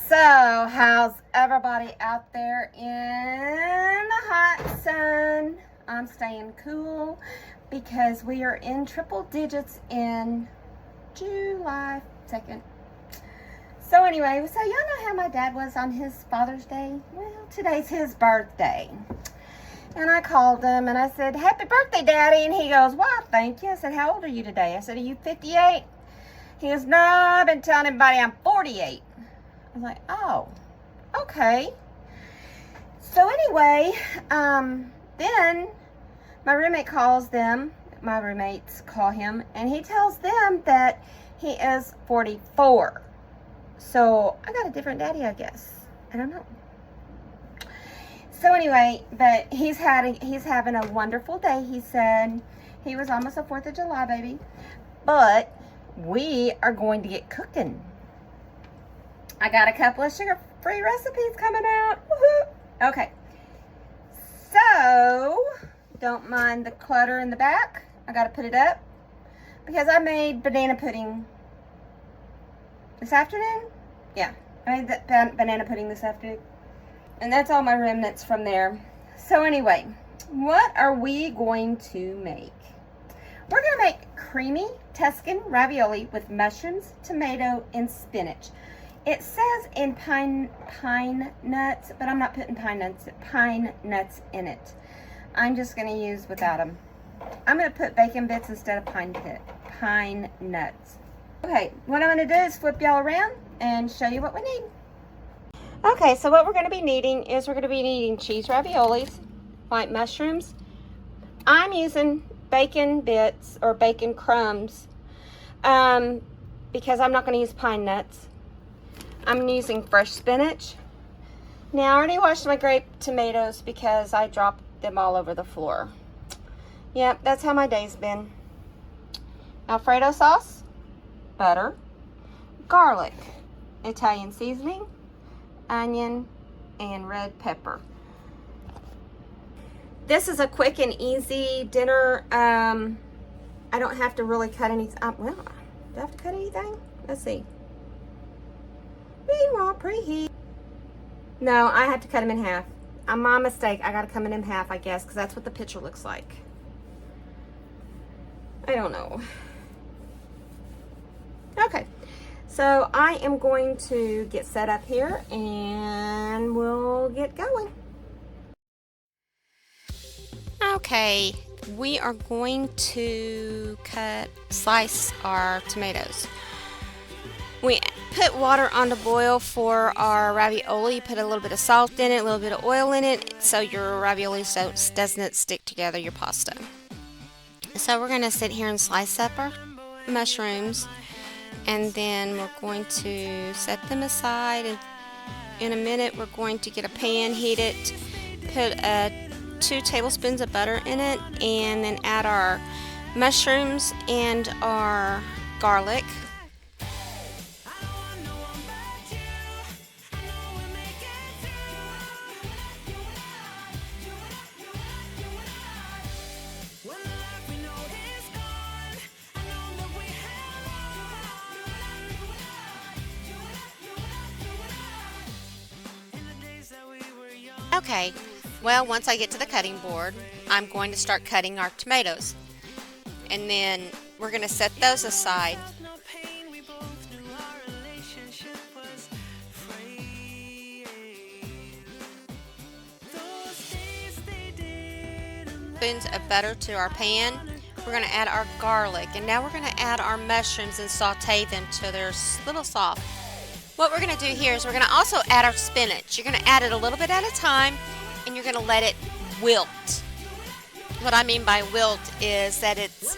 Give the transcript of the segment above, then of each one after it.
So, how's everybody out there in the hot sun? I'm staying cool because we are in triple digits in July 2nd. So anyway, so y'all know how my dad was on his Father's Day? Well, today's his birthday. And I called him and I said, "Happy birthday, Daddy." And he goes, "Well, thank you." I said, "How old are you today?" I said, "Are you 58? He goes, "No, I've been telling everybody I'm 48. I was like, "Oh, okay." So anyway, then my roommate calls them. My roommates call him, and he tells them that he is 44. So I got a different daddy, I guess. I don't know. So anyway, but he's having a wonderful day. He said he was almost a 4th of July baby, but we are going to get cooking. I got a couple of sugar-free recipes coming out. Woohoo! Okay. So, don't mind the clutter in the back. I got to put it up because I made banana pudding this afternoon. Yeah, I made the banana pudding this afternoon. And that's all my remnants from there. So anyway, what are we going to make? We're going to make creamy Tuscan ravioli with mushrooms, tomato, and spinach. It says in pine nuts, but I'm not putting pine nuts in it. I'm just going to use without them. I'm going to put bacon bits instead of pine nuts. Okay, what I'm going to do is flip y'all around and show you what we need. Okay, so what we're going to be needing is we're going to be needing cheese raviolis, white mushrooms. I'm using bacon bits or bacon crumbs because I'm not going to use pine nuts. I'm using fresh spinach. Now, I already washed my grape tomatoes because I dropped them all over the floor. Yep, that's how my day's been. Alfredo sauce, butter, garlic, Italian seasoning, onion, and red pepper. This is a quick and easy dinner. I don't have to really cut anything. Well, do I have to cut anything? Let's see. Meanwhile, preheat. No, I had to cut them in half. My mistake. I got to cut them in half, I guess, because that's what the picture looks like. I don't know. Okay, so I am going to get set up here and we'll get going. Okay, we are going to slice our tomatoes. We put water on the boil for our ravioli. You put a little bit of salt in it, a little bit of oil in it, so your ravioli doesn't stick together, your pasta. So we're going to sit here and slice up our mushrooms, and then we're going to set them aside. And in a minute, we're going to get a pan, heat it, put 2 tablespoons of butter in it, and then add our mushrooms and our garlic. Okay, well, once I get to the cutting board, I'm going to start cutting our tomatoes. And then we're going to set those aside. Spoons of butter to our pan. We're going to add our garlic, and now we're going to add our mushrooms and saute them till they're a little soft. What we're going to do here is we're going to also add our spinach. You're going to add it a little bit at a time, and you're going to let it wilt. What I mean by wilt is that it's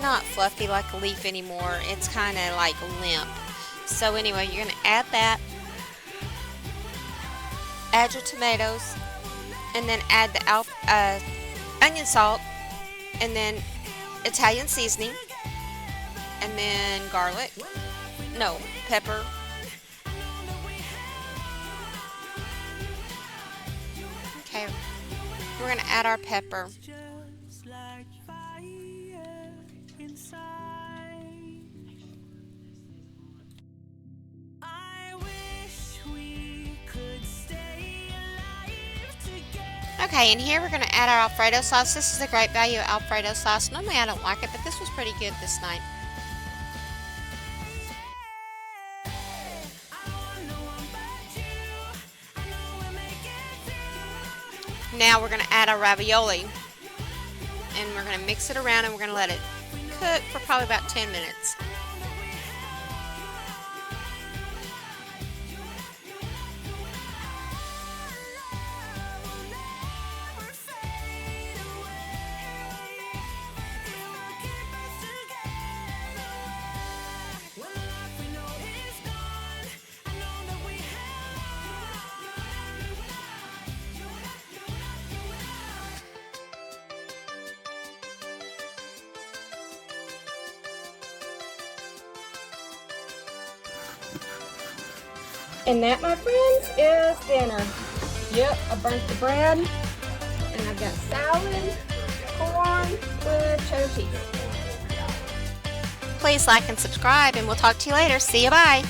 not fluffy like a leaf anymore. It's kind of like limp. So anyway, you're going to add that. Add your tomatoes, and then add the onion salt, and then Italian seasoning, and then garlic. No, pepper. Okay, we're going to add our pepper. Okay, and here we're going to add our alfredo sauce. This is the Grape Value alfredo sauce. Normally I don't like it, but this was pretty good this night. Now we're going to add our ravioli, and we're going to mix it around, and we're going to let it cook for probably about 10 minutes. And that, my friends, is dinner. Yep, I burnt the bread, and I've got salad, corn with cheddar cheese. Please like and subscribe, and we'll talk to you later. See you, bye.